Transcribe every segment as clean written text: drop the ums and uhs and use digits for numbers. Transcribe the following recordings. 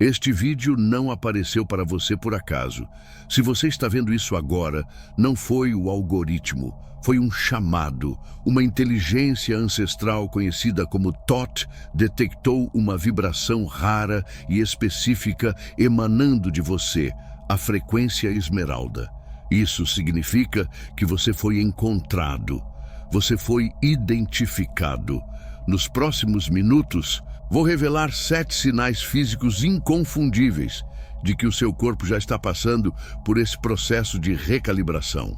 Este vídeo não apareceu para você por acaso. Se você está vendo isso agora, não foi o algoritmo, foi um chamado. Uma inteligência ancestral conhecida como Thoth detectou uma vibração rara e específica emanando de você, a frequência esmeralda. Isso significa que você foi encontrado, você foi identificado. Nos próximos minutos, vou revelar 7 sinais físicos inconfundíveis de que o seu corpo já está passando por esse processo de recalibração.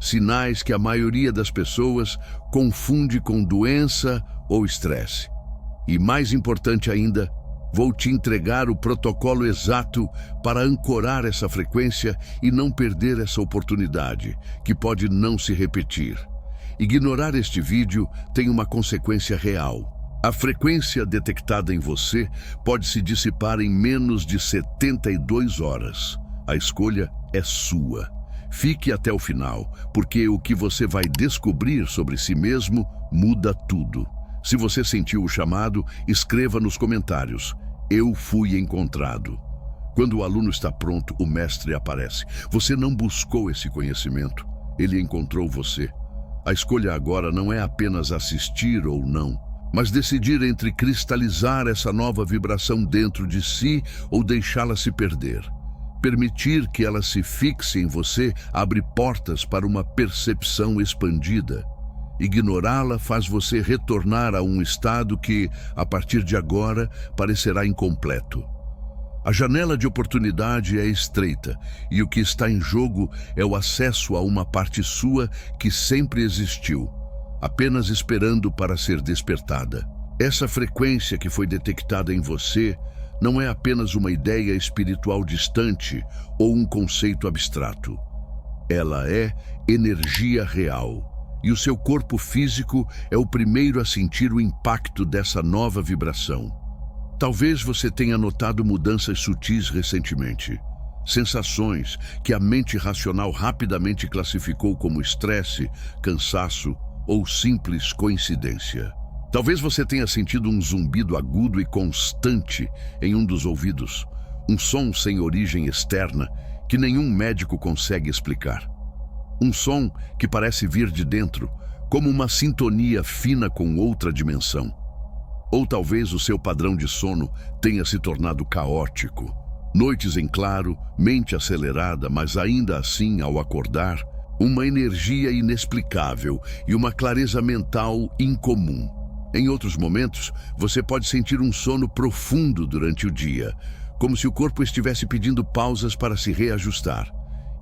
Sinais que a maioria das pessoas confunde com doença ou estresse. E mais importante ainda, vou te entregar o protocolo exato para ancorar essa frequência e não perder essa oportunidade, que pode não se repetir. Ignorar este vídeo tem uma consequência real. A frequência detectada em você pode se dissipar em menos de 72 horas. A escolha é sua. Fique até o final, porque o que você vai descobrir sobre si mesmo muda tudo. Se você sentiu o chamado, escreva nos comentários: "Eu fui encontrado". Quando o aluno está pronto, o mestre aparece. Você não buscou esse conhecimento, ele encontrou você. A escolha agora não é apenas assistir ou não, mas decidir entre cristalizar essa nova vibração dentro de si ou deixá-la se perder. Permitir que ela se fixe em você abre portas para uma percepção expandida. Ignorá-la faz você retornar a um estado que, a partir de agora, parecerá incompleto. A janela de oportunidade é estreita e o que está em jogo é o acesso a uma parte sua que sempre existiu, apenas esperando para ser despertada. Essa frequência que foi detectada em você não é apenas uma ideia espiritual distante ou um conceito abstrato. Ela é energia real. E o seu corpo físico é o primeiro a sentir o impacto dessa nova vibração. Talvez você tenha notado mudanças sutis recentemente. Sensações que a mente racional rapidamente classificou como estresse, cansaço ou simples coincidência. Talvez você tenha sentido um zumbido agudo e constante em um dos ouvidos, um som sem origem externa que nenhum médico consegue explicar. Um som que parece vir de dentro, como uma sintonia fina com outra dimensão. Ou talvez o seu padrão de sono tenha se tornado caótico. Noites em claro, mente acelerada, mas ainda assim, ao acordar, uma energia inexplicável e uma clareza mental incomum. Em outros momentos, você pode sentir um sono profundo durante o dia, como se o corpo estivesse pedindo pausas para se reajustar.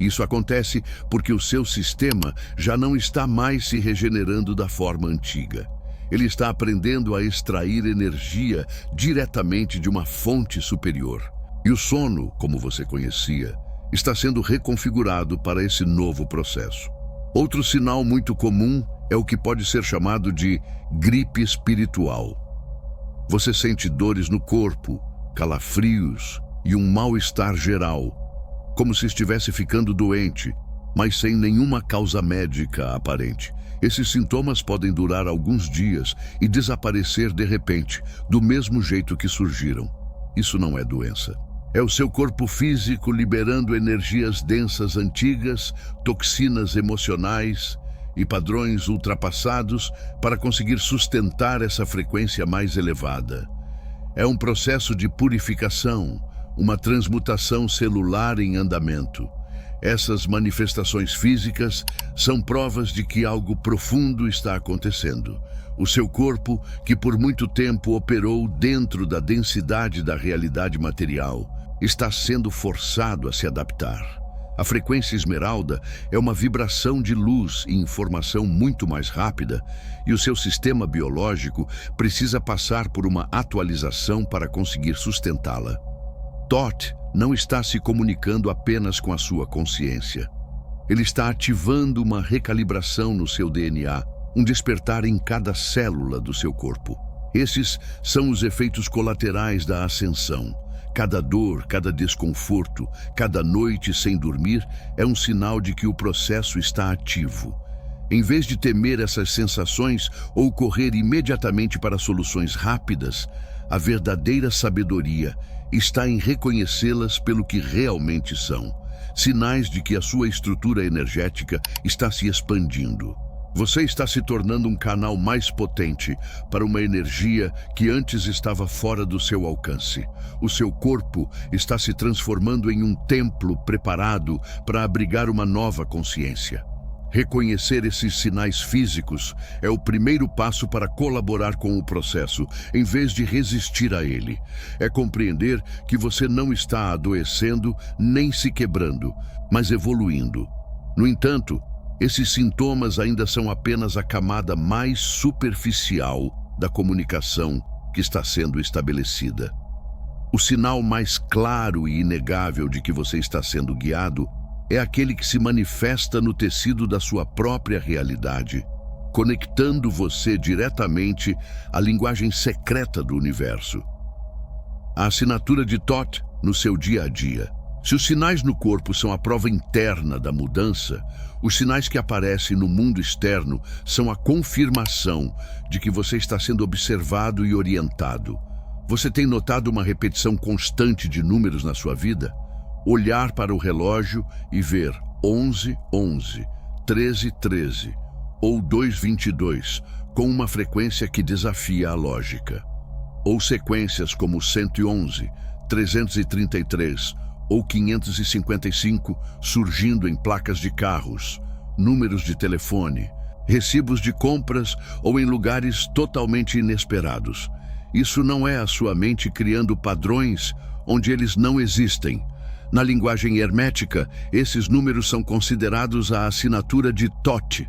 Isso acontece porque o seu sistema já não está mais se regenerando da forma antiga. Ele está aprendendo a extrair energia diretamente de uma fonte superior. E o sono, como você conhecia, está sendo reconfigurado para esse novo processo. Outro sinal muito comum é o que pode ser chamado de gripe espiritual. Você sente dores no corpo, calafrios e um mal-estar geral, como se estivesse ficando doente, mas sem nenhuma causa médica aparente. Esses sintomas podem durar alguns dias e desaparecer de repente, do mesmo jeito que surgiram. Isso não é doença. É o seu corpo físico liberando energias densas antigas, toxinas emocionais e padrões ultrapassados para conseguir sustentar essa frequência mais elevada. É um processo de purificação, uma transmutação celular em andamento. Essas manifestações físicas são provas de que algo profundo está acontecendo. O seu corpo, que por muito tempo operou dentro da densidade da realidade material, está sendo forçado a se adaptar. A frequência esmeralda é uma vibração de luz e informação muito mais rápida, e o seu sistema biológico precisa passar por uma atualização para conseguir sustentá-la. Thoth não está se comunicando apenas com a sua consciência. Ele está ativando uma recalibração no seu DNA, um despertar em cada célula do seu corpo. Esses são os efeitos colaterais da ascensão. Cada dor, cada desconforto, cada noite sem dormir é um sinal de que o processo está ativo. Em vez de temer essas sensações ou correr imediatamente para soluções rápidas, a verdadeira sabedoria está em reconhecê-las pelo que realmente são, sinais de que a sua estrutura energética está se expandindo. Você está se tornando um canal mais potente para uma energia que antes estava fora do seu alcance. O seu corpo está se transformando em um templo preparado para abrigar uma nova consciência. Reconhecer esses sinais físicos é o primeiro passo para colaborar com o processo, em vez de resistir a ele. É compreender que você não está adoecendo nem se quebrando, mas evoluindo. No entanto, esses sintomas ainda são apenas a camada mais superficial da comunicação que está sendo estabelecida. O sinal mais claro e inegável de que você está sendo guiado é aquele que se manifesta no tecido da sua própria realidade, conectando você diretamente à linguagem secreta do universo. A assinatura de Thoth no seu dia a dia. Se os sinais no corpo são a prova interna da mudança, os sinais que aparecem no mundo externo são a confirmação de que você está sendo observado e orientado. Você tem notado uma repetição constante de números na sua vida? Olhar para o relógio e ver 11, 11, 13, 13 ou 222 com uma frequência que desafia a lógica. Ou sequências como 111, 333 ou 555 surgindo em placas de carros, números de telefone, recibos de compras ou em lugares totalmente inesperados. Isso não é a sua mente criando padrões onde eles não existem. Na linguagem hermética, esses números são considerados a assinatura de Thoth.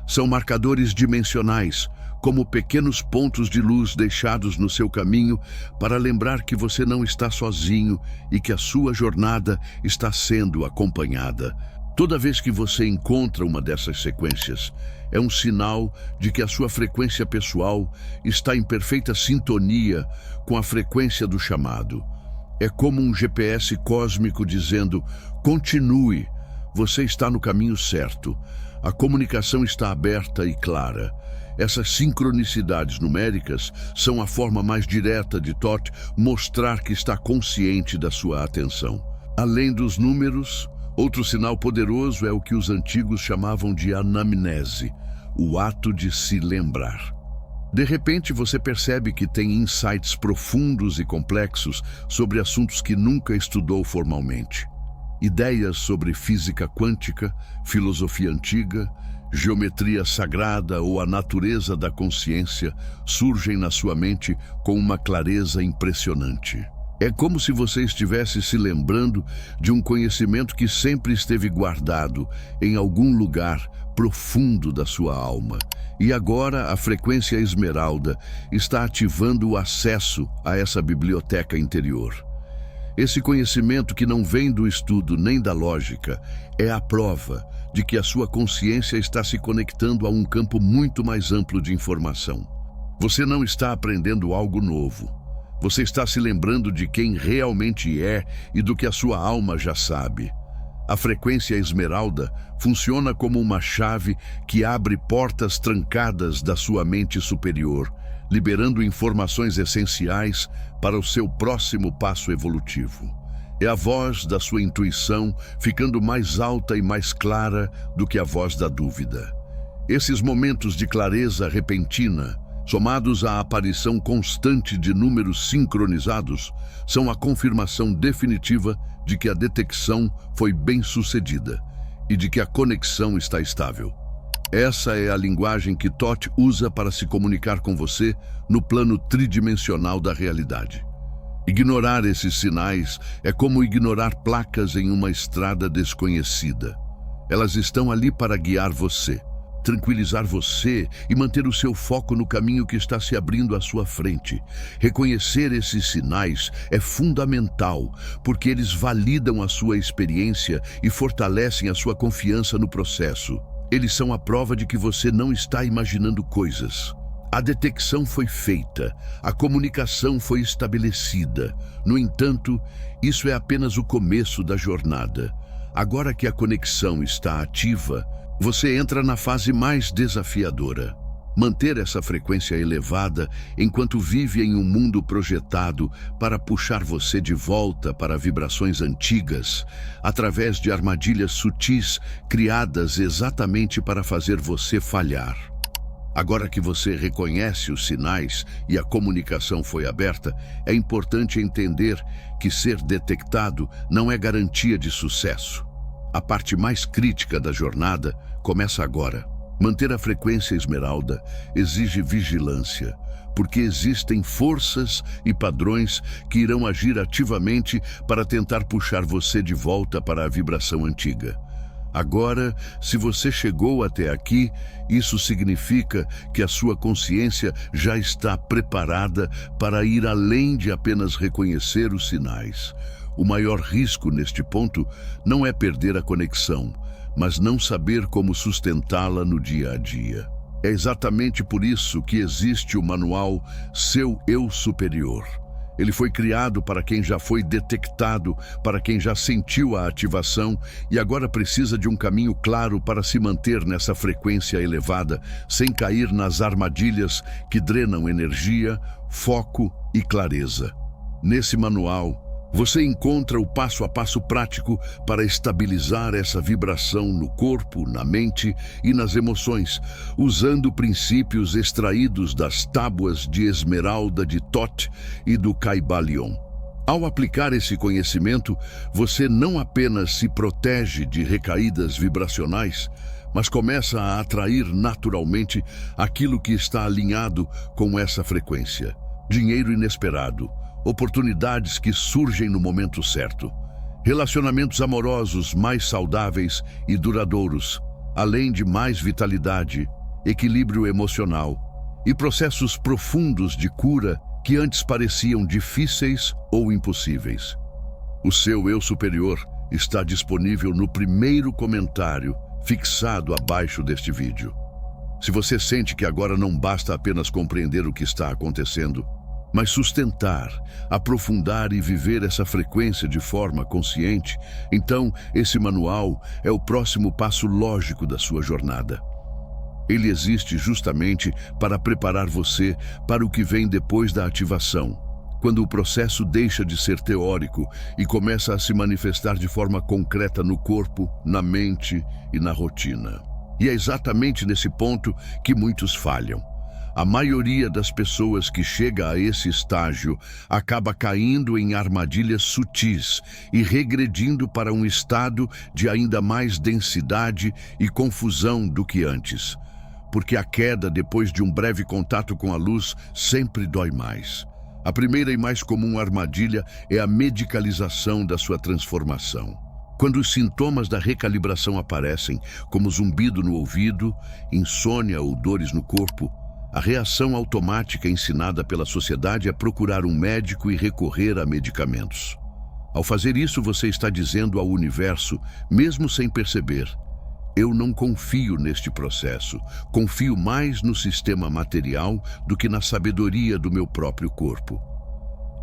São marcadores dimensionais, como pequenos pontos de luz deixados no seu caminho para lembrar que você não está sozinho e que a sua jornada está sendo acompanhada. Toda vez que você encontra uma dessas sequências, é um sinal de que a sua frequência pessoal está em perfeita sintonia com a frequência do chamado. É como um GPS cósmico dizendo: continue, você está no caminho certo. A comunicação está aberta e clara. Essas sincronicidades numéricas são a forma mais direta de Thoth mostrar que está consciente da sua atenção. Além dos números, outro sinal poderoso é o que os antigos chamavam de anamnese, o ato de se lembrar. De repente, você percebe que tem insights profundos e complexos sobre assuntos que nunca estudou formalmente. Ideias sobre física quântica, filosofia antiga, geometria sagrada ou a natureza da consciência surgem na sua mente com uma clareza impressionante. É como se você estivesse se lembrando de um conhecimento que sempre esteve guardado em algum lugar profundo da sua alma. E agora a frequência esmeralda está ativando o acesso a essa biblioteca interior. Esse conhecimento que não vem do estudo nem da lógica é a prova de que a sua consciência está se conectando a um campo muito mais amplo de informação. Você não está aprendendo algo novo. Você está se lembrando de quem realmente é e do que a sua alma já sabe. A frequência esmeralda funciona como uma chave que abre portas trancadas da sua mente superior, liberando informações essenciais para o seu próximo passo evolutivo. É a voz da sua intuição ficando mais alta e mais clara do que a voz da dúvida. Esses momentos de clareza repentina, somados à aparição constante de números sincronizados, são a confirmação definitiva de que a detecção foi bem sucedida e de que a conexão está estável. Essa é a linguagem que Thoth usa para se comunicar com você no plano tridimensional da realidade. Ignorar esses sinais é como ignorar placas em uma estrada desconhecida. Elas estão ali para guiar você, tranquilizar você e manter o seu foco no caminho que está se abrindo à sua frente. Reconhecer esses sinais é fundamental, porque eles validam a sua experiência e fortalecem a sua confiança no processo. Eles são a prova de que você não está imaginando coisas. A detecção foi feita, a comunicação foi estabelecida. No entanto, isso é apenas o começo da jornada. Agora que a conexão está ativa, você entra na fase mais desafiadora. Manter essa frequência elevada enquanto vive em um mundo projetado para puxar você de volta para vibrações antigas, através de armadilhas sutis criadas exatamente para fazer você falhar. Agora que você reconhece os sinais e a comunicação foi aberta, é importante entender que ser detectado não é garantia de sucesso. A parte mais crítica da jornada começa agora. Manter a frequência esmeralda exige vigilância, porque existem forças e padrões que irão agir ativamente para tentar puxar você de volta para a vibração antiga. Agora, se você chegou até aqui, isso significa que a sua consciência já está preparada para ir além de apenas reconhecer os sinais. O maior risco neste ponto não é perder a conexão, mas não saber como sustentá-la no dia a dia. É exatamente por isso que existe o manual Seu Eu Superior. Ele foi criado para quem já foi detectado, para quem já sentiu a ativação e agora precisa de um caminho claro para se manter nessa frequência elevada, sem cair nas armadilhas que drenam energia, foco e clareza. Nesse manual, você encontra o passo a passo prático para estabilizar essa vibração no corpo, na mente e nas emoções, usando princípios extraídos das tábuas de esmeralda de Thoth e do Kybalion. Ao aplicar esse conhecimento, você não apenas se protege de recaídas vibracionais, mas começa a atrair naturalmente aquilo que está alinhado com essa frequência. Dinheiro inesperado, oportunidades que surgem no momento certo, relacionamentos amorosos mais saudáveis e duradouros, além de mais vitalidade, equilíbrio emocional e processos profundos de cura que antes pareciam difíceis ou impossíveis. O seu eu superior está disponível no primeiro comentário fixado abaixo deste vídeo. Se você sente que agora não basta apenas compreender o que está acontecendo, mas sustentar, aprofundar e viver essa frequência de forma consciente, então esse manual é o próximo passo lógico da sua jornada. Ele existe justamente para preparar você para o que vem depois da ativação, quando o processo deixa de ser teórico e começa a se manifestar de forma concreta no corpo, na mente e na rotina. E é exatamente nesse ponto que muitos falham. A maioria das pessoas que chega a esse estágio acaba caindo em armadilhas sutis e regredindo para um estado de ainda mais densidade e confusão do que antes. Porque a queda depois de um breve contato com a luz sempre dói mais. A primeira e mais comum armadilha é a medicalização da sua transformação. Quando os sintomas da recalibração aparecem, como zumbido no ouvido, insônia ou dores no corpo, a reação automática ensinada pela sociedade é procurar um médico e recorrer a medicamentos. Ao fazer isso, você está dizendo ao universo, mesmo sem perceber, eu não confio neste processo, confio mais no sistema material do que na sabedoria do meu próprio corpo.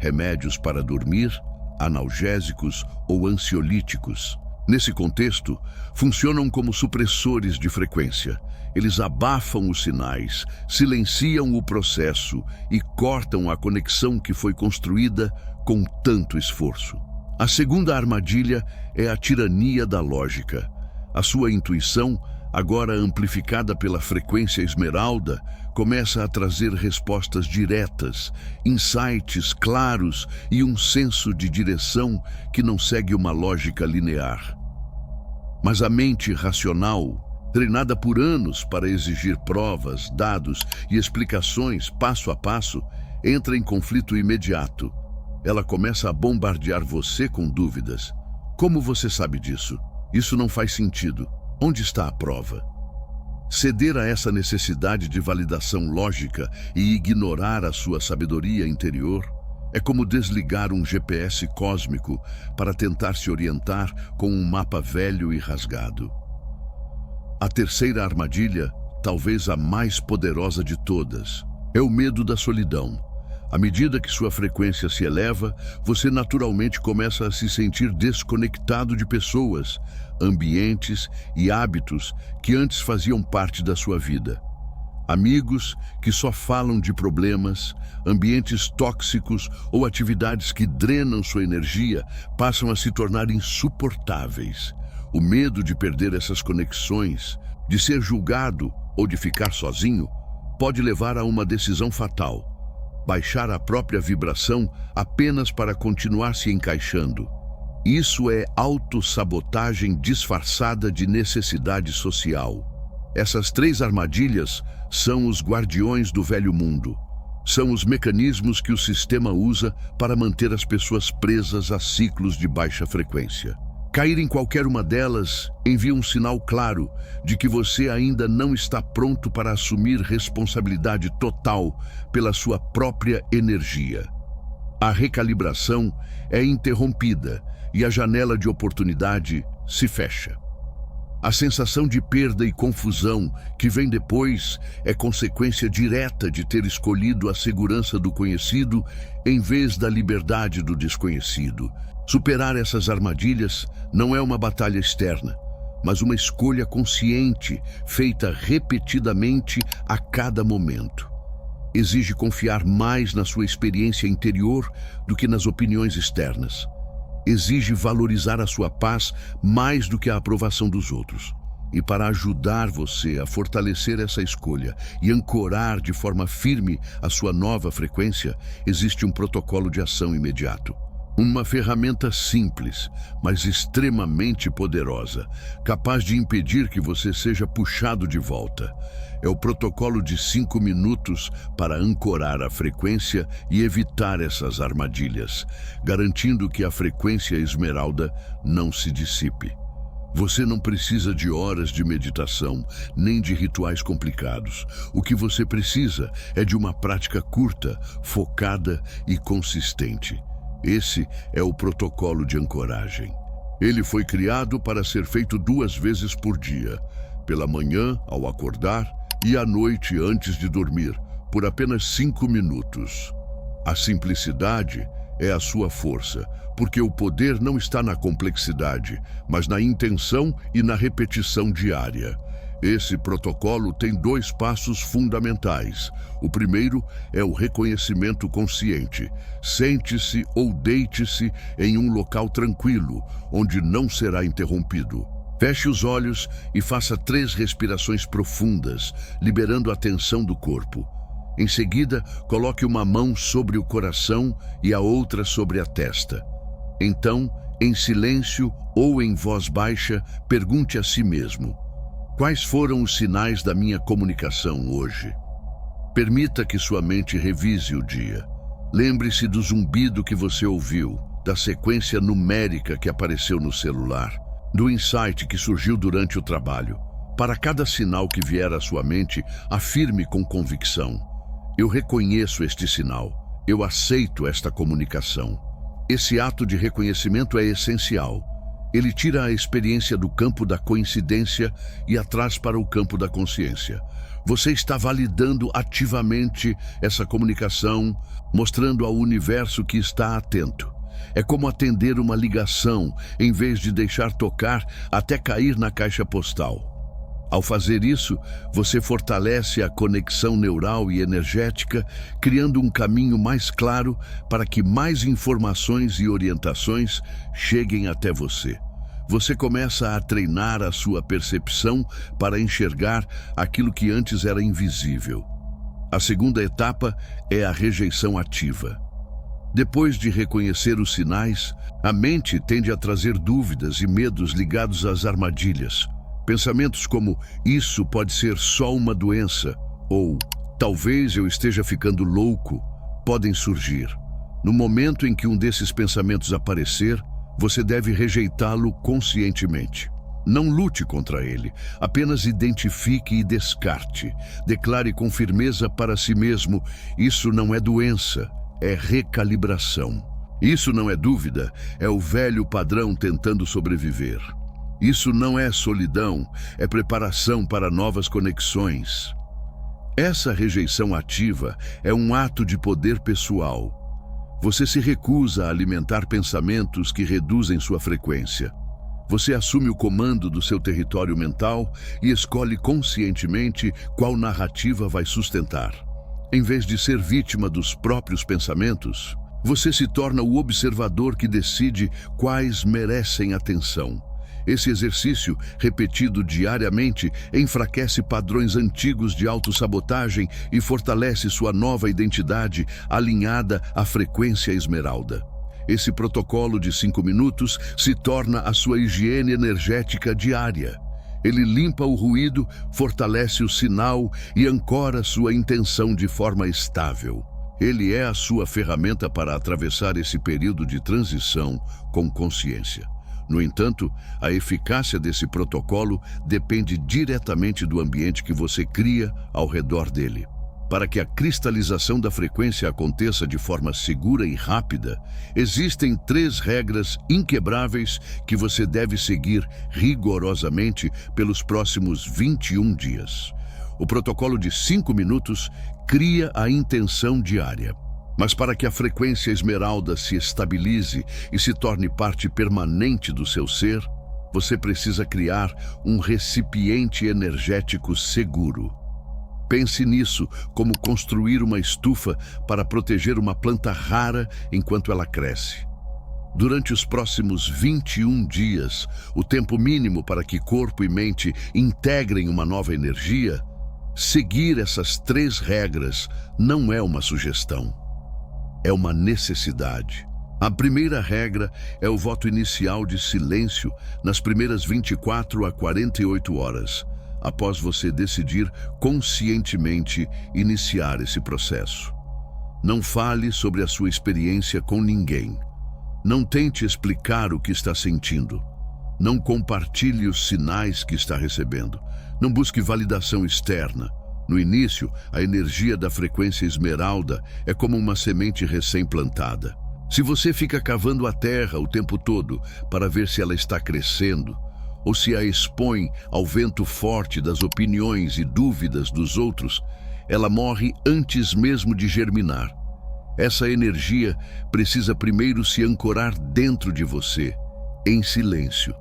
Remédios para dormir, analgésicos ou ansiolíticos. Nesse contexto, funcionam como supressores de frequência. Eles abafam os sinais, silenciam o processo e cortam a conexão que foi construída com tanto esforço. A segunda armadilha é a tirania da lógica. A sua intuição, agora amplificada pela frequência esmeralda, começa a trazer respostas diretas, insights claros e um senso de direção que não segue uma lógica linear. Mas a mente racional, treinada por anos para exigir provas, dados e explicações passo a passo, entra em conflito imediato. Ela começa a bombardear você com dúvidas. Como você sabe disso? Isso não faz sentido. Onde está a prova? Ceder a essa necessidade de validação lógica e ignorar a sua sabedoria interior é como desligar um GPS cósmico para tentar se orientar com um mapa velho e rasgado. A terceira armadilha, talvez a mais poderosa de todas, é o medo da solidão. À medida que sua frequência se eleva, você naturalmente começa a se sentir desconectado de pessoas, ambientes e hábitos que antes faziam parte da sua vida. Amigos que só falam de problemas, ambientes tóxicos ou atividades que drenam sua energia passam a se tornar insuportáveis. O medo de perder essas conexões, de ser julgado ou de ficar sozinho, pode levar a uma decisão fatal: baixar a própria vibração apenas para continuar se encaixando. Isso é autossabotagem disfarçada de necessidade social. Essas 3 armadilhas são os guardiões do velho mundo. São os mecanismos que o sistema usa para manter as pessoas presas a ciclos de baixa frequência. Cair em qualquer uma delas envia um sinal claro de que você ainda não está pronto para assumir responsabilidade total pela sua própria energia. A recalibração é interrompida e a janela de oportunidade se fecha. A sensação de perda e confusão que vem depois é consequência direta de ter escolhido a segurança do conhecido em vez da liberdade do desconhecido. Superar essas armadilhas não é uma batalha externa, mas uma escolha consciente, feita repetidamente a cada momento. Exige confiar mais na sua experiência interior do que nas opiniões externas. Exige valorizar a sua paz mais do que a aprovação dos outros. E para ajudar você a fortalecer essa escolha e ancorar de forma firme a sua nova frequência, existe um protocolo de ação imediato. Uma ferramenta simples, mas extremamente poderosa, capaz de impedir que você seja puxado de volta. É o protocolo de 5 minutos para ancorar a frequência e evitar essas armadilhas, garantindo que a frequência esmeralda não se dissipe. Você não precisa de horas de meditação, nem de rituais complicados. O que você precisa é de uma prática curta, focada e consistente. Esse é o protocolo de ancoragem. Ele foi criado para ser feito 2 vezes por dia, pela manhã ao acordar e à noite antes de dormir, por apenas 5 minutos. A simplicidade é a sua força, porque o poder não está na complexidade, mas na intenção e na repetição diária. Esse protocolo tem 2 passos fundamentais. O primeiro é o reconhecimento consciente. Sente-se ou deite-se em um local tranquilo, onde não será interrompido. Feche os olhos e faça 3 respirações profundas, liberando a tensão do corpo. Em seguida, coloque uma mão sobre o coração e a outra sobre a testa. Então, em silêncio ou em voz baixa, pergunte a si mesmo: quais foram os sinais da minha comunicação hoje? Permita que sua mente revise o dia. Lembre-se do zumbido que você ouviu, da sequência numérica que apareceu no celular, do insight que surgiu durante o trabalho. Para cada sinal que vier à sua mente, afirme com convicção: eu reconheço este sinal, eu aceito esta comunicação. Esse ato de reconhecimento é essencial. Ele tira a experiência do campo da coincidência e a traz para o campo da consciência. Você está validando ativamente essa comunicação, mostrando ao universo que está atento. É como atender uma ligação, em vez de deixar tocar até cair na caixa postal. Ao fazer isso, você fortalece a conexão neural e energética, criando um caminho mais claro para que mais informações e orientações cheguem até você. Você começa a treinar a sua percepção para enxergar aquilo que antes era invisível. A segunda etapa é a rejeição ativa. Depois de reconhecer os sinais, a mente tende a trazer dúvidas e medos ligados às armadilhas. Pensamentos como "isso pode ser só uma doença" ou "talvez eu esteja ficando louco" podem surgir. No momento em que um desses pensamentos aparecer, você deve rejeitá-lo conscientemente. Não lute contra ele, apenas identifique e descarte. Declare com firmeza para si mesmo: isso não é doença, é recalibração. Isso não é dúvida, é o velho padrão tentando sobreviver. Isso não é solidão, é preparação para novas conexões. Essa rejeição ativa é um ato de poder pessoal. Você se recusa a alimentar pensamentos que reduzem sua frequência. Você assume o comando do seu território mental e escolhe conscientemente qual narrativa vai sustentar. Em vez de ser vítima dos próprios pensamentos, você se torna o observador que decide quais merecem atenção. Esse exercício, repetido diariamente, enfraquece padrões antigos de autossabotagem e fortalece sua nova identidade alinhada à frequência esmeralda. Esse protocolo de 5 minutos se torna a sua higiene energética diária. Ele limpa o ruído, fortalece o sinal e ancora sua intenção de forma estável. Ele é a sua ferramenta para atravessar esse período de transição com consciência. No entanto, a eficácia desse protocolo depende diretamente do ambiente que você cria ao redor dele. Para que a cristalização da frequência aconteça de forma segura e rápida, existem 3 regras inquebráveis que você deve seguir rigorosamente pelos próximos 21 dias. O protocolo de 5 minutos cria a intenção diária. Mas para que a frequência esmeralda se estabilize e se torne parte permanente do seu ser, você precisa criar um recipiente energético seguro. Pense nisso como construir uma estufa para proteger uma planta rara enquanto ela cresce. Durante os próximos 21 dias, o tempo mínimo para que corpo e mente integrem uma nova energia, seguir essas 3 regras não é uma sugestão. É uma necessidade. A primeira regra é o voto inicial de silêncio nas primeiras 24 a 48 horas, após você decidir conscientemente iniciar esse processo. Não fale sobre a sua experiência com ninguém. Não tente explicar o que está sentindo. Não compartilhe os sinais que está recebendo. Não busque validação externa. No início, a energia da frequência esmeralda é como uma semente recém-plantada. Se você fica cavando a terra o tempo todo para ver se ela está crescendo, ou se a expõe ao vento forte das opiniões e dúvidas dos outros, ela morre antes mesmo de germinar. Essa energia precisa primeiro se ancorar dentro de você, em silêncio.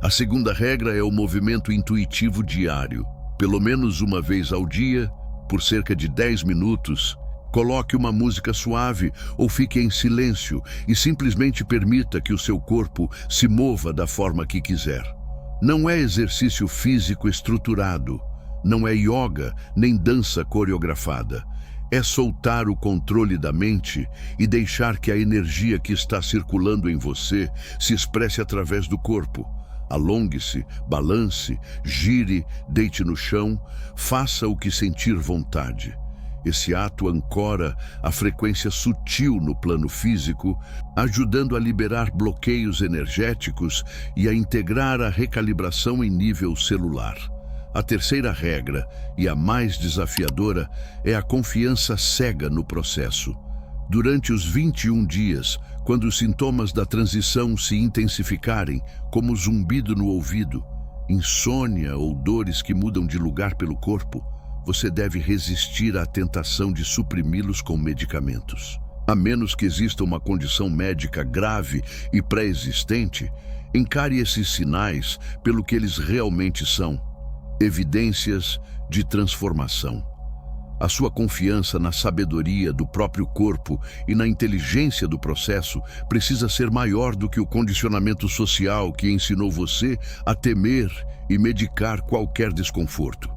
A segunda regra é o movimento intuitivo diário. Pelo menos uma vez ao dia, por cerca de 10 minutos, coloque uma música suave ou fique em silêncio e simplesmente permita que o seu corpo se mova da forma que quiser. Não é exercício físico estruturado, não é yoga nem dança coreografada. É soltar o controle da mente e deixar que a energia que está circulando em você se expresse através do corpo. Alongue-se, balance, gire, deite no chão, faça o que sentir vontade. Esse ato ancora a frequência sutil no plano físico, ajudando a liberar bloqueios energéticos e a integrar a recalibração em nível celular. A terceira regra, e a mais desafiadora, é a confiança cega no processo. Durante os 21 dias, quando os sintomas da transição se intensificarem, como zumbido no ouvido, insônia ou dores que mudam de lugar pelo corpo, você deve resistir à tentação de suprimi-los com medicamentos. A menos que exista uma condição médica grave e pré-existente, encare esses sinais pelo que eles realmente são: evidências de transformação. A sua confiança na sabedoria do próprio corpo e na inteligência do processo precisa ser maior do que o condicionamento social que ensinou você a temer e medicar qualquer desconforto.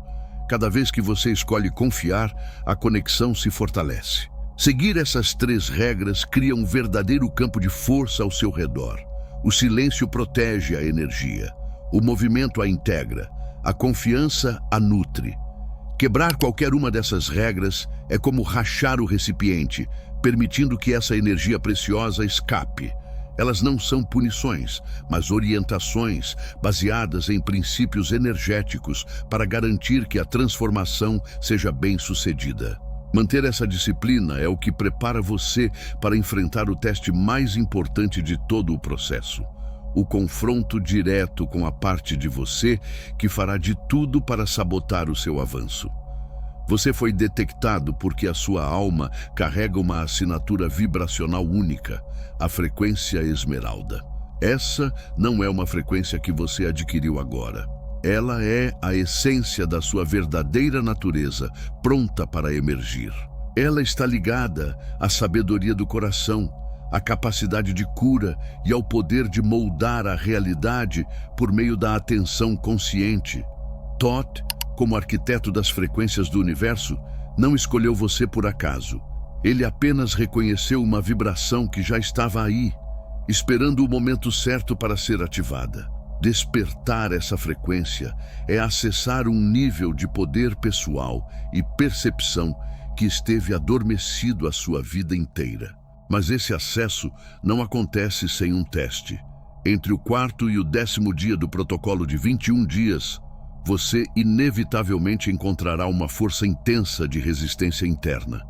Cada vez que você escolhe confiar, a conexão se fortalece. Seguir essas 3 regras cria um verdadeiro campo de força ao seu redor. O silêncio protege a energia. O movimento a integra. A confiança a nutre. Quebrar qualquer uma dessas regras é como rachar o recipiente, permitindo que essa energia preciosa escape. Elas não são punições, mas orientações baseadas em princípios energéticos para garantir que a transformação seja bem-sucedida. Manter essa disciplina é o que prepara você para enfrentar o teste mais importante de todo o processo: o confronto direto com a parte de você que fará de tudo para sabotar o seu avanço. Você foi detectado porque a sua alma carrega uma assinatura vibracional única, a frequência esmeralda. Essa não é uma frequência que você adquiriu agora. Ela é a essência da sua verdadeira natureza, pronta para emergir. Ela está ligada à sabedoria do coração, à capacidade de cura e ao poder de moldar a realidade por meio da atenção consciente. Thoth, como arquiteto das frequências do universo, não escolheu você por acaso. Ele apenas reconheceu uma vibração que já estava aí, esperando o momento certo para ser ativada. Despertar essa frequência é acessar um nível de poder pessoal e percepção que esteve adormecido a sua vida inteira. Mas esse acesso não acontece sem um teste. Entre o 4º e o 10º dia do protocolo de 21 dias, você inevitavelmente encontrará uma força intensa de resistência interna.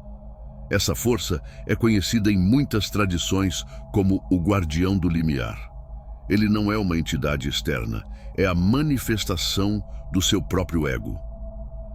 Essa força é conhecida em muitas tradições como o guardião do limiar. Ele não é uma entidade externa, é a manifestação do seu próprio ego.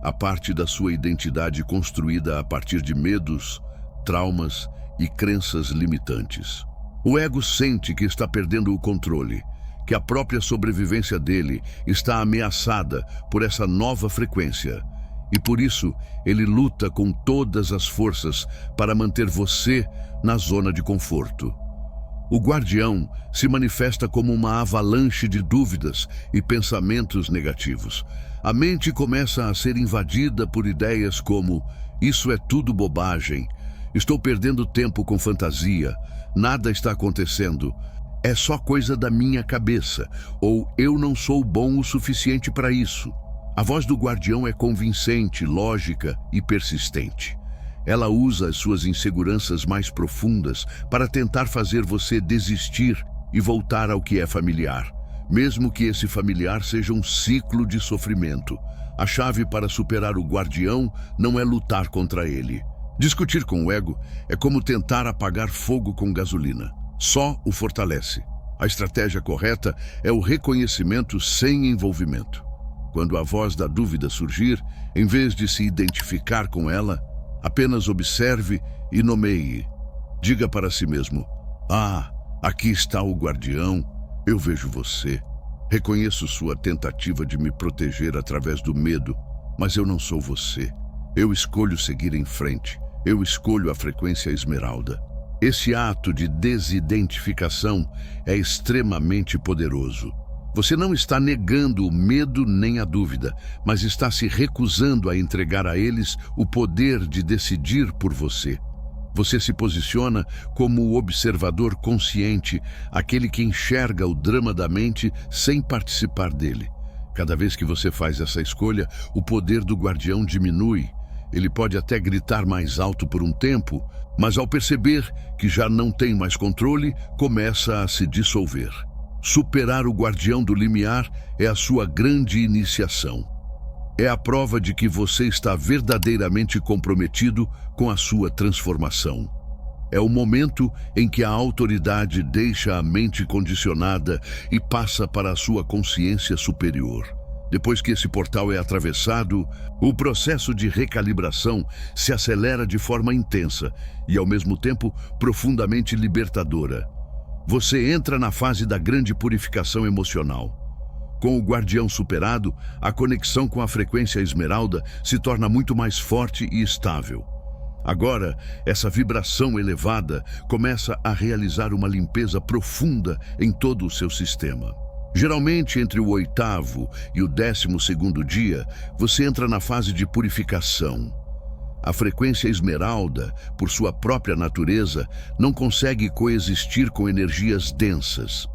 A parte da sua identidade construída a partir de medos, traumas e crenças limitantes. O ego sente que está perdendo o controle, que a própria sobrevivência dele está ameaçada por essa nova frequência. E por isso, ele luta com todas as forças para manter você na zona de conforto. O guardião se manifesta como uma avalanche de dúvidas e pensamentos negativos. A mente começa a ser invadida por ideias como: isso é tudo bobagem, estou perdendo tempo com fantasia, nada está acontecendo, é só coisa da minha cabeça, ou eu não sou bom o suficiente para isso. A voz do guardião é convincente, lógica e persistente. Ela usa as suas inseguranças mais profundas para tentar fazer você desistir e voltar ao que é familiar, mesmo que esse familiar seja um ciclo de sofrimento. A chave para superar o guardião não é lutar contra ele. Discutir com o ego é como tentar apagar fogo com gasolina. Só o fortalece. A estratégia correta é o reconhecimento sem envolvimento. Quando a voz da dúvida surgir, em vez de se identificar com ela, apenas observe e nomeie. Diga para si mesmo: ah, aqui está o guardião, eu vejo você. Reconheço sua tentativa de me proteger através do medo, mas eu não sou você. Eu escolho seguir em frente. Eu escolho a frequência esmeralda. Esse ato de desidentificação é extremamente poderoso. Você não está negando o medo nem a dúvida, mas está se recusando a entregar a eles o poder de decidir por você. Você se posiciona como o observador consciente, aquele que enxerga o drama da mente sem participar dele. Cada vez que você faz essa escolha, o poder do guardião diminui. Ele pode até gritar mais alto por um tempo, mas ao perceber que já não tem mais controle, começa a se dissolver. Superar o guardião do limiar é a sua grande iniciação. É a prova de que você está verdadeiramente comprometido com a sua transformação. É o momento em que a autoridade deixa a mente condicionada e passa para a sua consciência superior. Depois que esse portal é atravessado, o processo de recalibração se acelera de forma intensa e, ao mesmo tempo, profundamente libertadora. Você entra na fase da grande purificação emocional. Com o guardião superado, a conexão com a frequência esmeralda se torna muito mais forte e estável. Agora, essa vibração elevada começa a realizar uma limpeza profunda em todo o seu sistema. Geralmente, entre o 8º e o 12º dia, você entra na fase de purificação. A frequência esmeralda, por sua própria natureza, não consegue coexistir com energias densas.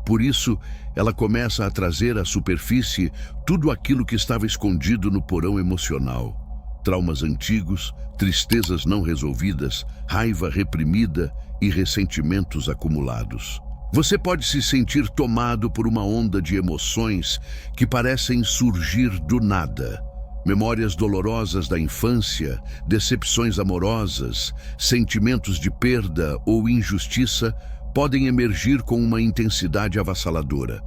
Por isso, ela começa a trazer à superfície tudo aquilo que estava escondido no porão emocional. Traumas antigos, tristezas não resolvidas, raiva reprimida e ressentimentos acumulados. Você pode se sentir tomado por uma onda de emoções que parecem surgir do nada. Memórias dolorosas da infância, decepções amorosas, sentimentos de perda ou injustiça podem emergir com uma intensidade avassaladora.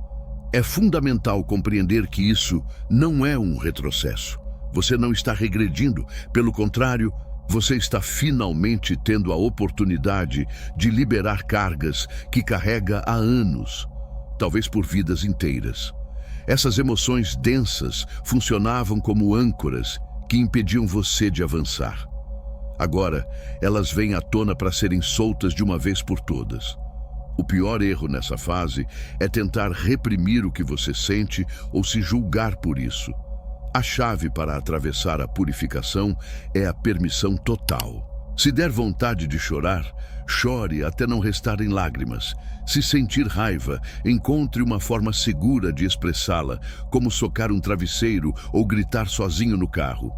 É fundamental compreender que isso não é um retrocesso. Você não está regredindo, pelo contrário, você está finalmente tendo a oportunidade de liberar cargas que carrega há anos. talvez por vidas inteiras. Essas emoções densas funcionavam como âncoras que impediam você de avançar. Agora, elas vêm à tona para serem soltas de uma vez por todas. O pior erro nessa fase é tentar reprimir o que você sente ou se julgar por isso. A chave para atravessar a purificação é a permissão total. Se der vontade de chorar, chore até não restarem lágrimas. Se sentir raiva, encontre uma forma segura de expressá-la, como socar um travesseiro ou gritar sozinho no carro.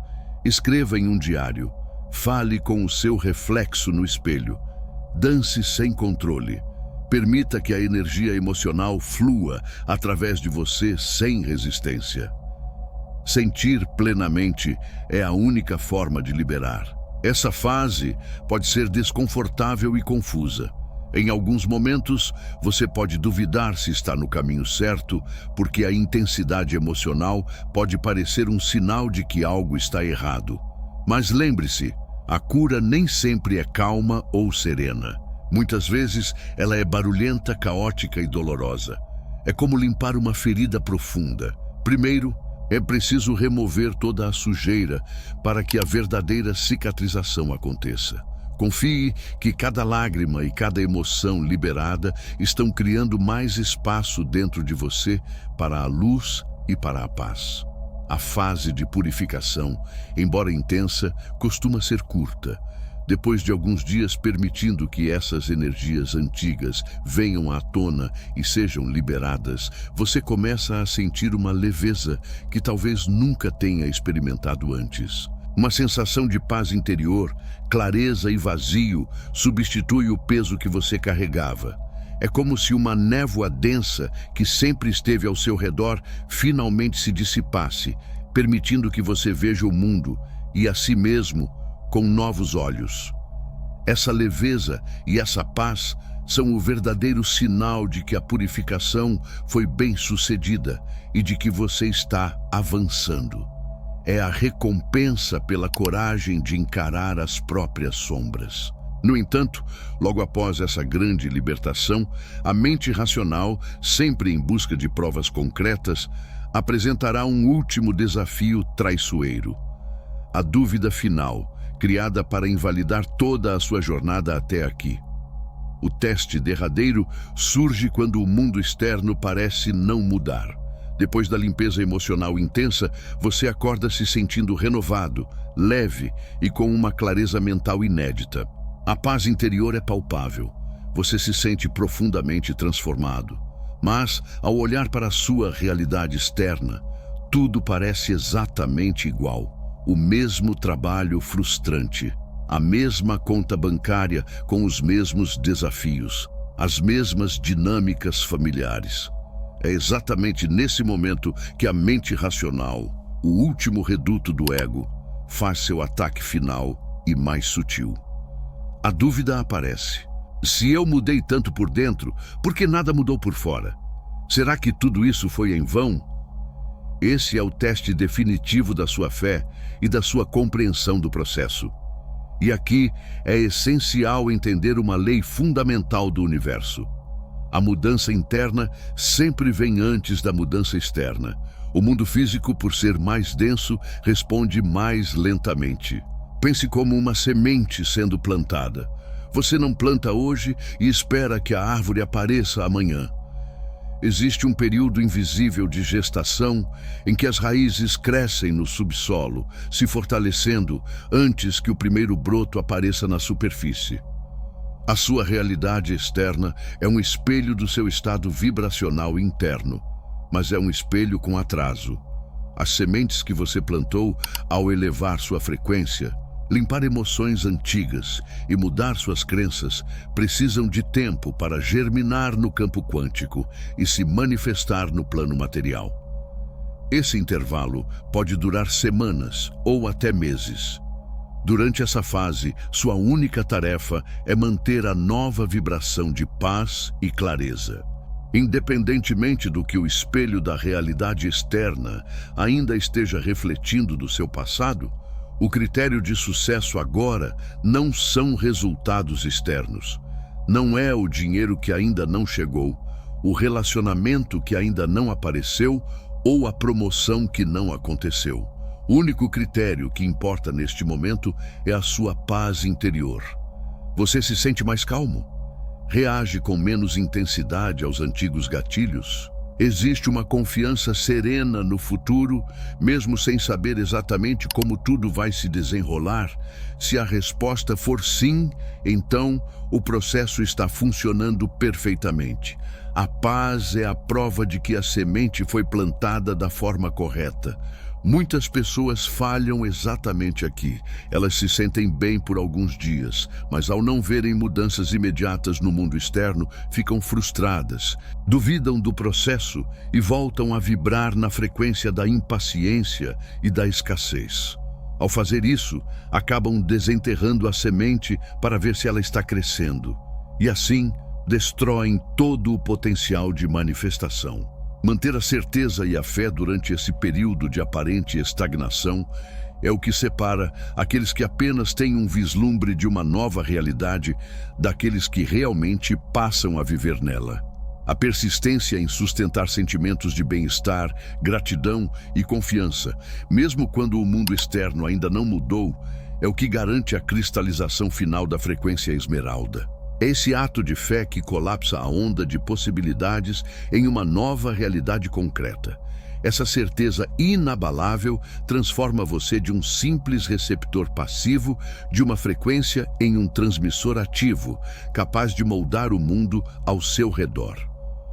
Escreva em um diário. Fale com o seu reflexo no espelho. Dance sem controle. Permita que a energia emocional flua através de você sem resistência. Sentir plenamente é a única forma de liberar. Essa fase pode ser desconfortável e confusa. Em alguns momentos, você pode duvidar se está no caminho certo, porque a intensidade emocional pode parecer um sinal de que algo está errado. Mas lembre-se, a cura nem sempre é calma ou serena. Muitas vezes, ela é barulhenta, caótica e dolorosa. É como limpar uma ferida profunda. Primeiro, é preciso remover toda a sujeira para que a verdadeira cicatrização aconteça. Confie que cada lágrima e cada emoção liberada estão criando mais espaço dentro de você para a luz e para a paz. A fase de purificação, embora intensa, costuma ser curta. Depois de alguns dias permitindo que essas energias antigas venham à tona e sejam liberadas, você começa a sentir uma leveza que talvez nunca tenha experimentado antes. Uma sensação de paz interior, clareza e vazio substitui o peso que você carregava. É como se uma névoa densa que sempre esteve ao seu redor finalmente se dissipasse, permitindo que você veja o mundo e a si mesmo com novos olhos. Essa leveza e essa paz são o verdadeiro sinal de que a purificação foi bem sucedida e de que você está avançando. É a recompensa pela coragem de encarar as próprias sombras. No entanto, logo após essa grande libertação, a mente racional, sempre em busca de provas concretas, apresentará um último desafio traiçoeiro. A dúvida final, criada para invalidar toda a sua jornada até aqui. O teste derradeiro surge quando o mundo externo parece não mudar. Depois da limpeza emocional intensa, você acorda se sentindo renovado, leve e com uma clareza mental inédita. A paz interior é palpável. Você se sente profundamente transformado. Mas, ao olhar para a sua realidade externa, tudo parece exatamente igual. O mesmo trabalho frustrante, a mesma conta bancária com os mesmos desafios, as mesmas dinâmicas familiares. É exatamente nesse momento que a mente racional, o último reduto do ego, faz seu ataque final e mais sutil. A dúvida aparece. Se eu mudei tanto por dentro, por que nada mudou por fora? Será que tudo isso foi em vão? Esse é o teste definitivo da sua fé e da sua compreensão do processo. E aqui é essencial entender uma lei fundamental do universo. A mudança interna sempre vem antes da mudança externa. O mundo físico, por ser mais denso, responde mais lentamente. Pense como uma semente sendo plantada. Você não planta hoje e espera que a árvore apareça amanhã. Existe um período invisível de gestação em que as raízes crescem no subsolo, se fortalecendo antes que o primeiro broto apareça na superfície. A sua realidade externa é um espelho do seu estado vibracional interno, mas é um espelho com atraso. As sementes que você plantou, ao elevar sua frequência, limpar emoções antigas e mudar suas crenças, precisam de tempo para germinar no campo quântico e se manifestar no plano material. Esse intervalo pode durar semanas ou até meses. Durante essa fase, sua única tarefa é manter a nova vibração de paz e clareza. Independentemente do que o espelho da realidade externa ainda esteja refletindo do seu passado, o critério de sucesso agora não são resultados externos. Não é o dinheiro que ainda não chegou, o relacionamento que ainda não apareceu ou a promoção que não aconteceu. O único critério que importa neste momento é a sua paz interior. Você se sente mais calmo? Reage com menos intensidade aos antigos gatilhos? Existe uma confiança serena no futuro, mesmo sem saber exatamente como tudo vai se desenrolar? Se a resposta for sim, então o processo está funcionando perfeitamente. A paz é a prova de que a semente foi plantada da forma correta. Muitas pessoas falham exatamente aqui. Elas se sentem bem por alguns dias, mas ao não verem mudanças imediatas no mundo externo, ficam frustradas, duvidam do processo e voltam a vibrar na frequência da impaciência e da escassez. Ao fazer isso, acabam desenterrando a semente para ver se ela está crescendo. E assim, destroem todo o potencial de manifestação. Manter a certeza e a fé durante esse período de aparente estagnação é o que separa aqueles que apenas têm um vislumbre de uma nova realidade daqueles que realmente passam a viver nela. A persistência em sustentar sentimentos de bem-estar, gratidão e confiança, mesmo quando o mundo externo ainda não mudou, é o que garante a cristalização final da frequência esmeralda. É esse ato de fé que colapsa a onda de possibilidades em uma nova realidade concreta. Essa certeza inabalável transforma você de um simples receptor passivo de uma frequência em um transmissor ativo, capaz de moldar o mundo ao seu redor.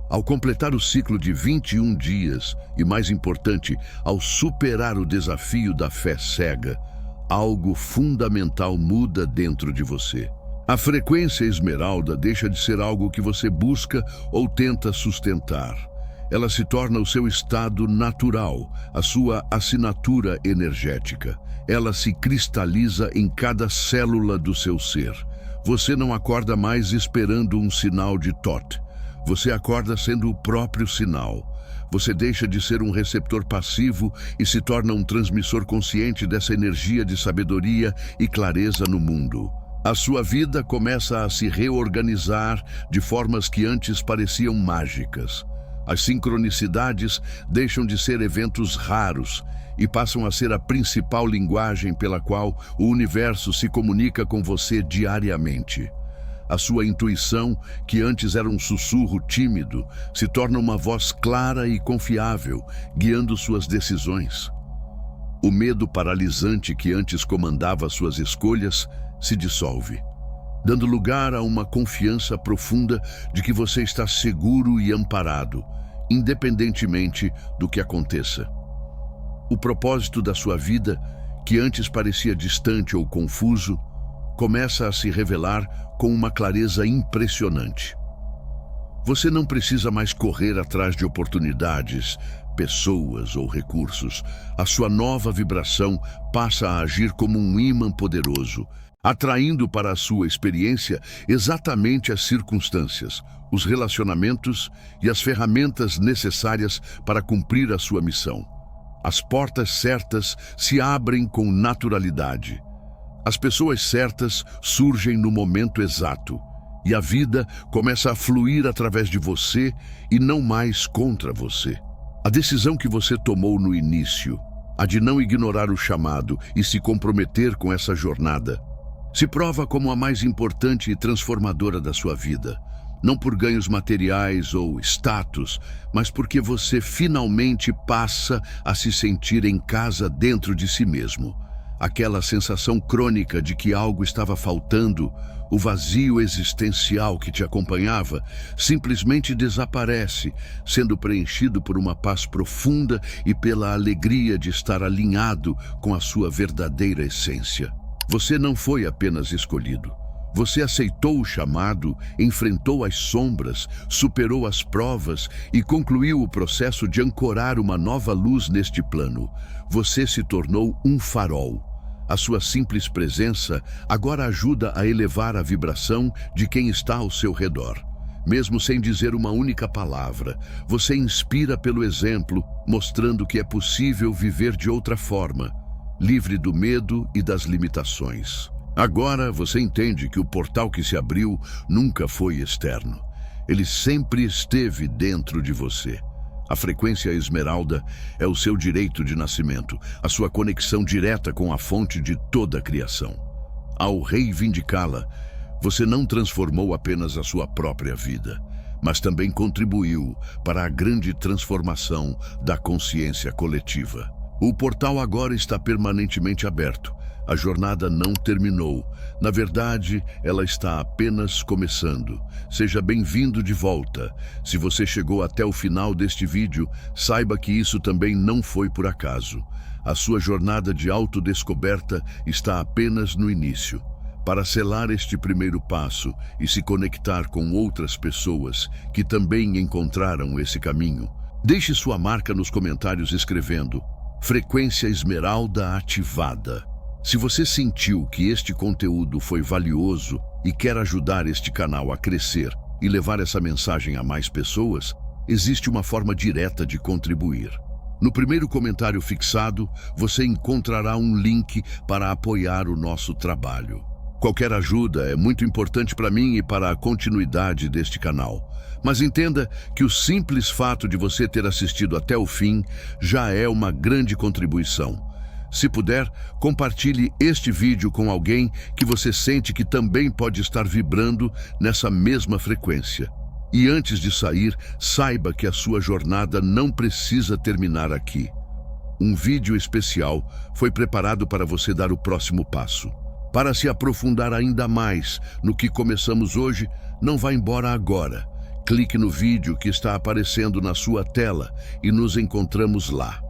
Ao completar o ciclo de 21 dias, e mais importante, ao superar o desafio da fé cega, algo fundamental muda dentro de você. A frequência esmeralda deixa de ser algo que você busca ou tenta sustentar. Ela se torna o seu estado natural, a sua assinatura energética. Ela se cristaliza em cada célula do seu ser. Você não acorda mais esperando um sinal de Thoth. Você acorda sendo o próprio sinal. Você deixa de ser um receptor passivo e se torna um transmissor consciente dessa energia de sabedoria e clareza no mundo. A sua vida começa a se reorganizar de formas que antes pareciam mágicas. As sincronicidades deixam de ser eventos raros e passam a ser a principal linguagem pela qual o universo se comunica com você diariamente. A sua intuição, que antes era um sussurro tímido, se torna uma voz clara e confiável, guiando suas decisões. O medo paralisante que antes comandava suas escolhas se dissolve, dando lugar a uma confiança profunda de que você está seguro e amparado, independentemente do que aconteça. O propósito da sua vida, que antes parecia distante ou confuso, começa a se revelar com uma clareza impressionante. Você não precisa mais correr atrás de oportunidades, pessoas ou recursos. A sua nova vibração passa a agir como um ímã poderoso, atraindo para a sua experiência exatamente as circunstâncias, os relacionamentos e as ferramentas necessárias para cumprir a sua missão. As portas certas se abrem com naturalidade. As pessoas certas surgem no momento exato, e a vida começa a fluir através de você e não mais contra você. A decisão que você tomou no início, a de não ignorar o chamado e se comprometer com essa jornada, se prova como a mais importante e transformadora da sua vida, não por ganhos materiais ou status, mas porque você finalmente passa a se sentir em casa dentro de si mesmo. Aquela sensação crônica de que algo estava faltando, o vazio existencial que te acompanhava, simplesmente desaparece, sendo preenchido por uma paz profunda e pela alegria de estar alinhado com a sua verdadeira essência. Você não foi apenas escolhido. Você aceitou o chamado, enfrentou as sombras, superou as provas e concluiu o processo de ancorar uma nova luz neste plano. Você se tornou um farol. A sua simples presença agora ajuda a elevar a vibração de quem está ao seu redor. Mesmo sem dizer uma única palavra, você inspira pelo exemplo, mostrando que é possível viver de outra forma, livre do medo e das limitações. Agora você entende que o portal que se abriu nunca foi externo. Ele sempre esteve dentro de você. A frequência esmeralda é o seu direito de nascimento, a sua conexão direta com a fonte de toda a criação. Ao reivindicá-la, você não transformou apenas a sua própria vida, mas também contribuiu para a grande transformação da consciência coletiva. O portal agora está permanentemente aberto. A jornada não terminou. Na verdade, ela está apenas começando. Seja bem-vindo de volta. Se você chegou até o final deste vídeo, saiba que isso também não foi por acaso. A sua jornada de autodescoberta está apenas no início. Para selar este primeiro passo e se conectar com outras pessoas que também encontraram esse caminho, deixe sua marca nos comentários escrevendo Frequência Esmeralda ativada. Se você sentiu que este conteúdo foi valioso e quer ajudar este canal a crescer e levar essa mensagem a mais pessoas, existe uma forma direta de contribuir. No primeiro comentário fixado, você encontrará um link para apoiar o nosso trabalho. Qualquer ajuda é muito importante para mim e para a continuidade deste canal. Mas entenda que o simples fato de você ter assistido até o fim já é uma grande contribuição. Se puder, compartilhe este vídeo com alguém que você sente que também pode estar vibrando nessa mesma frequência. E antes de sair, saiba que a sua jornada não precisa terminar aqui. Um vídeo especial foi preparado para você dar o próximo passo. Para se aprofundar ainda mais no que começamos hoje, não vá embora agora. Clique no vídeo que está aparecendo na sua tela e nos encontramos lá.